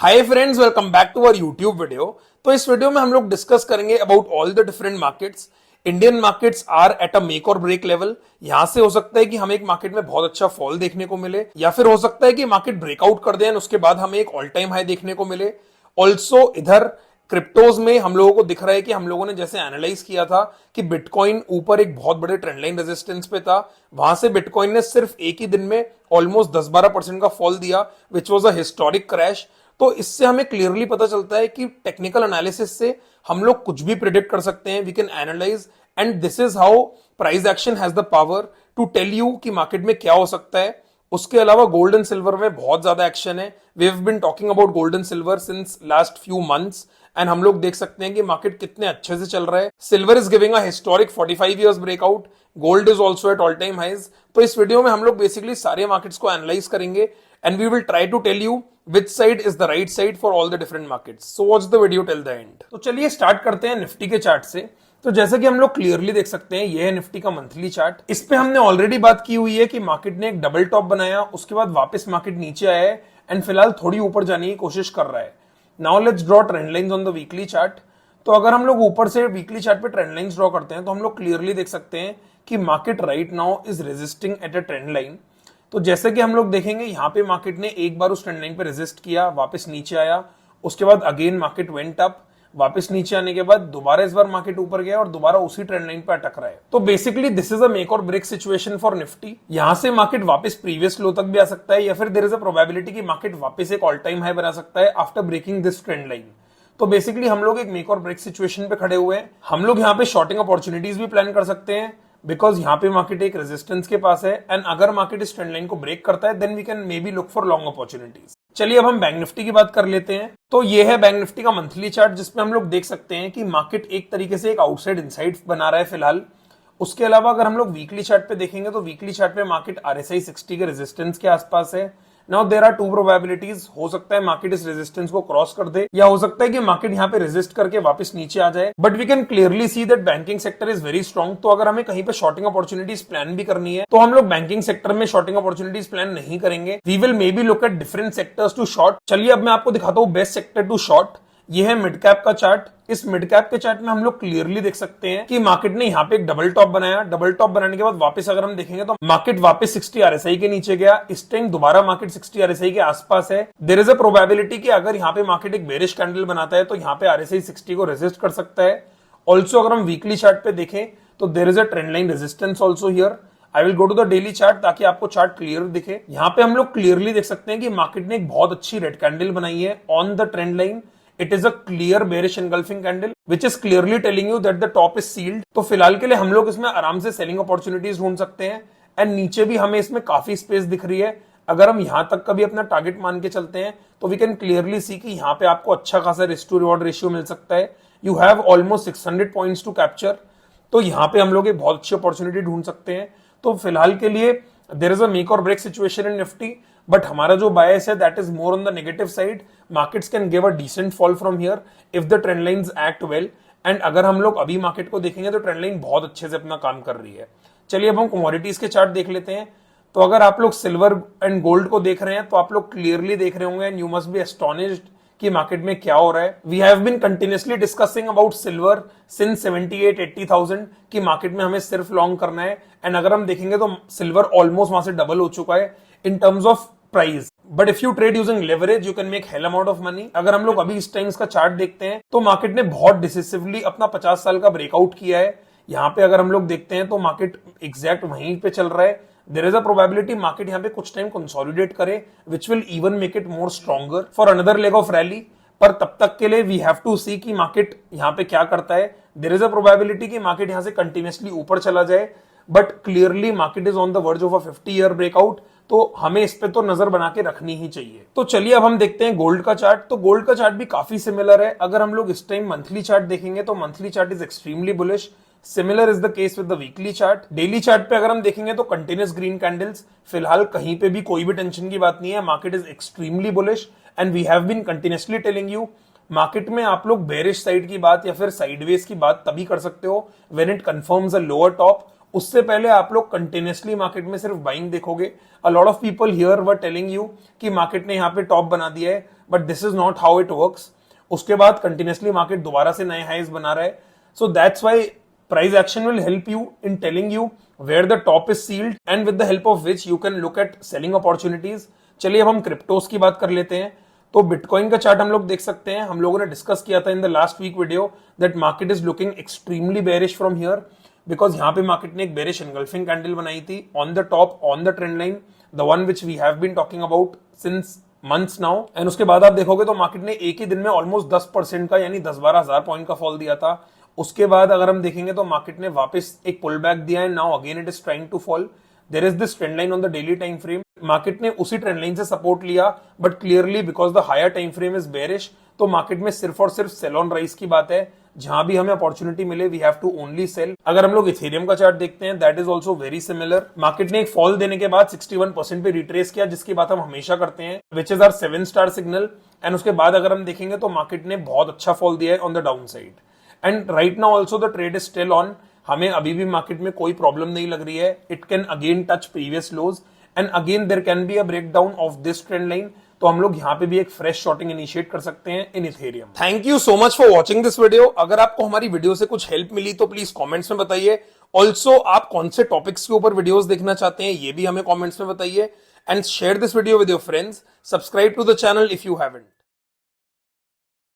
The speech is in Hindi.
Hi friends, welcome back to our YouTube video. तो इस वीडियो में हम लोग डिस्कस करेंगे about all the different markets. Indian markets are at a make और ब्रेक लेवल। यहां से हो सकता है कि हमें एक मार्केट में बहुत अच्छा फॉल देखने को मिले, या फिर हो सकता है कि मार्केट ब्रेकआउट कर दे और उसके बाद हमें एक ऑल टाइम हाई देखने को मिले। ऑल्सो इधर क्रिप्टोज में हम लोगों को दिख रहा है कि हम लोगों ने जैसे एनालाइज किया था कि बिटकॉइन ऊपर एक बहुत बड़े ट्रेंड लाइन रेजिस्टेंस पे था, वहां से बिटकॉइन ने सिर्फ एक ही दिन में ऑलमोस्ट 10-12% का फॉल दिया, which was a historic crash. तो इससे हमें क्लियरली पता चलता है कि टेक्निकल एनालिसिस से हम लोग कुछ भी प्रिडिक्ट कर सकते हैं। We can analyse and this is how price action has the power to tell you कि मार्केट में क्या हो सकता है। उसके अलावा गोल्ड एंड सिल्वर में बहुत ज्यादा एक्शन है। We have been talking about gold and silver since last few months and हम लोग देख सकते हैं कि मार्केट कितने अच्छे से चल रहा है। Silver is giving a historic 45 years breakout, gold is also at all time highs. तो इस वीडियो में हम लोग बेसिकली सारे मार्केट्स को एनालाइज करेंगे and we will try to tell you which side is the right side for all the different markets. So watch the video till the end. तो चलिए स्टार्ट करते हैं निफ्टी के चार्ट से। तो जैसे कि हम लोग क्लियरली देख सकते हैं, ये है निफ्टी का मंथली चार्ट। इस पे हमने ऑलरेडी बात की हुई है कि मार्केट ने एक डबल टॉप बनाया, उसके बाद वापस मार्केट नीचे आया है एंड फिलहाल थोड़ी ऊपर जाने की कोशिश कर रहा है। Now let's draw trend lines on the weekly chart. तो अगर हम लोग ऊपर से वीकली चार्ट पे ट्रेंड लाइंस ड्रॉ करते हैं तो हम लोग क्लियरली देख सकते हैं कि market right now is resisting at a trend line. तो जैसे कि हम लोग देखेंगे, यहाँ पे मार्केट ने एक बार उस ट्रेंड लाइन पे रेजिस्ट किया, वापस नीचे आया, उसके बाद अगेन मार्केट वेंट अप, वापस नीचे आने के बाद दोबारा इस बार मार्केट ऊपर गया और दोबारा उसी ट्रेंड लाइन पे अटक रहा है। तो basically this is a make और ब्रेक सिचुएशन फॉर निफ्टी। यहां से मार्केट वापस प्रीवियस लो तक भी आ सकता है, या फिर देयर इज अ प्रोबेबिलिटी कि मार्केट वापस एक ऑल टाइम हाई बना सकता है after breaking this trend line. तो बेसिकली हम लोग एक मेक और ब्रेक सिचुएशन पे खड़े हुए हैं। हम लोग यहाँ पे शॉर्टिंग अपॉर्चुनिटीज भी प्लान कर सकते हैं, बिकॉज यहाँ पे मार्केट एक रेजिस्टेंस के पास है एंड अगर मार्केट इस ट्रेंड लाइन को ब्रेक करता है then we can maybe look for long opportunities. चलिए अब हम बैंक निफ्टी की बात कर लेते हैं। तो ये है बैंक निफ्टी का मंथली चार्ट, जिसमें हम लोग देख सकते हैं कि मार्केट एक तरीके से एक आउटसाइड इनसाइड बना रहा है फिलहाल। उसके अलावा अगर हम लोग वीकली चार्ट पे देखेंगे तो वीकली चार्ट पे मार्केट RSI 60 के रेजिस्टेंस के आसपास है। Now there are two probabilities, हो सकता है मार्केट इस रेजिस्टेंस को क्रॉस कर दे, या हो सकता है कि मार्केट यहाँ पे रेजिस्ट करके वापस नीचे आ जाए। But we can clearly see that banking sector is very strong. तो अगर हमें कहीं पे शॉर्टिंग अपॉर्चुनिटीज प्लान भी करनी है तो हम लोग बैंकिंग सेक्टर में शॉर्टिंग अपॉर्चुनिटीज प्लान नहीं करेंगे। We will maybe look at different sectors to short. चलिए अब मैं आपको दिखाता हूँ बेस्ट सेक्टर टू शॉर्ट। ये है मिड कैप का चार्ट। इस मिड कैप के चार्ट में हम लोग क्लियरली देख सकते हैं कि मार्केट ने यहाँ पे एक डबल टॉप बनाया। डबल टॉप बनाने के बाद वापस अगर हम देखेंगे तो मार्केट वापस 60 RSI के नीचे गया। इस टाइम दोबारा मार्केट 60 RSI के आसपास है। देयर इज अ प्रोबेबिलिटी कि अगर यहाँ पे मार्केट एक बेरिश कैंडल बनाता है तो यहाँ पे RSI 60 को रेजिस्ट कर सकता है। ऑल्सो अगर हम वीकली चार्ट पे देखें तो there is a trend line resistance also here. I will go to the daily chart ताकि आपको चार्ट क्लियर दिखे। यहाँ पे हम लोग क्लियरली देख सकते हैं कि मार्केट ने एक बहुत अच्छी रेड कैंडल बनाई है on the trend line. It is a clear bearish engulfing candle, which is clearly telling you that the top is sealed. तो फिलहाल के लिए हम लोग इसमें आराम से सेलिंग अपॉर्चुनिटीज ढूंढ सकते हैं एंड नीचे भी हमें इसमें काफी स्पेस दिख रही है। अगर हम यहां तक का भी अपना टारगेट मान के चलते हैं तो वी कैन क्लियरली सी कि यहाँ पे आपको अच्छा खासा रिस्क टू रिवॉर्ड रेशियो मिल सकता है। You have almost 600 points to capture. तो यहाँ पे हम लोग एक बहुत अच्छी अपॉर्चुनिटी ढूंढ सकते हैं। तो फिलहाल के लिए देयर इज अ मेक और break situation in Nifty, but हमारा जो बायस है that is more on the negative side. Markets can give a decent fall from here if the trend lines act well. And अगर हम लोग अभी मार्केट को देखेंगे तो ट्रेंड लाइन बहुत अच्छे से अपना काम कर रही है। चलिए अब हम कमोडिटीज के चार्ट देख लेते हैं। तो अगर आप लोग सिल्वर एंड गोल्ड को देख रहे हैं तो आप लोग क्लियरली देख रहे होंगे and you must be astonished कि मार्केट में क्या हो रहा है। We have been continuously discussing about silver since 78-80,000 की मार्केट में हमें सिर्फ लॉन्ग करना है। एंड अगर हम देखेंगे तो सिल्वर ऑलमोस्ट वहां से डबल हो चुका है in terms of price. But if you trade using leverage you can make hello amount of money. अगर हम लोग अभी इस टाइम्स का चार्ट देखते हैं तो मार्केट ने बहुत डिसिसिवली अपना 50 साल का ब्रेकआउट किया है। यहाँ पे अगर हम लोग देखते हैं तो मार्केट एग्जैक्ट वहीं पे चल रहा है। There is a probability market यहाँ पे कुछ टाइम कंसोलिडेट करे, which will even make it more stronger for another leg of rally. पर तब तक के लिए वी हैव टू सी कि मार्केट यहाँ पे क्या करता है। देयर इज अ प्रोबेबिलिटी कि मार्केट यहाँ से कंटिन्यूअसली ऊपर चला जाए, but clearly market is on the verge of a 50 year breakout. तो हमें इस पे तो नजर बना के रखनी ही चाहिए। तो चलिए अब हम देखते हैं गोल्ड का चार्ट। तो गोल्ड का चार्ट भी काफी सिमिलर है। अगर हम लोग इस टाइम मंथली चार्ट देखेंगे तो monthly chart is extremely bullish. Similar is the case with the weekly chart. Daily chart पे अगर हम देखेंगे तो कंटिन्यूअस ग्रीन कैंडल्स। फिलहाल कहीं पे भी कोई भी टेंशन की बात नहीं है। Market is extremely bullish and we have been continuously telling you market में आप लोग बेरिश साइड की बात या फिर साइडवेज की बात तभी कर सकते हो when it confirms a lower top. उससे पहले आप लोग कंटिन्यूअसली मार्केट में सिर्फ बाइंग देखोगे। A lot of people here were telling you कि मार्केट ने यहाँ पे टॉप बना दिया है, but this is not how it works. उसके बाद कंटिन्यूसली मार्केट दोबारा से नए हाइज बना रहा है। So that's why price action will help you in telling you where the top is sealed and with the help of which you can look at selling opportunities. चलिए अब हम क्रिप्टोस की बात कर लेते हैं। तो बिटकॉइन का चार्ट हम लोग देख सकते हैं। हम लोगों ने डिस्कस किया था in the last week video that market is looking extremely bearish from here, because यहाँ पे मार्केट ने एक बेरिश एंगल्फिंग कैंडल बनाई थी on the top on the trend line, the one which we have been talking about since months now. And उसके बाद आप देखोगे तो मार्केट ने एक ही दिन में ऑलमोस्ट 10% का यानी 10-12 हजार पॉइंट का फॉल दिया था। उसके बाद अगर हम देखेंगे तो मार्केट ने वापस एक पुल बैक दिया है। Now again it is trying to fall. There is this trend line on the daily time frame. Market ने उसी ट्रेंड लाइन से सपोर्ट लिया, but clearly because the higher time frame is bearish, तो मार्केट में सिर्फ और सिर्फ सेल ऑन राइज की बात है। जहां भी हमें अपॉर्चुनिटी मिले we have to only sell. अगर हम लोग इथेरियम का चार्ट देखते हैं that is also very similar. Market ने एक फॉल देने के बाद 61% पे रिट्रेस किया, जिसकी बात हम हमेशा करते हैं, which is our 7 star signal. And उसके बाद अगर हम देखेंगे तो मार्केट ने बहुत अच्छा फॉल दिया है on the down side. And right now also the trade is still on. हमें अभी भी मार्केट में कोई प्रॉब्लम नहीं लग रही है। It can again touch previous lows and again there can be a breakdown of this trend line. तो हम लोग यहाँ पे भी एक फ्रेश शॉर्टिंग इनिशिएट कर सकते हैं in Ethereum. Thank you so much for watching this video. अगर आपको हमारी वीडियो से कुछ हेल्प मिली तो प्लीज कमेंट्स में बताइए। ऑल्सो आप कौन से टॉपिक्स के ऊपर वीडियोस देखना चाहते हैं ये भी हमें कमेंट्स में बताइए। And share this video with your friends. Subscribe to the channel if you haven't.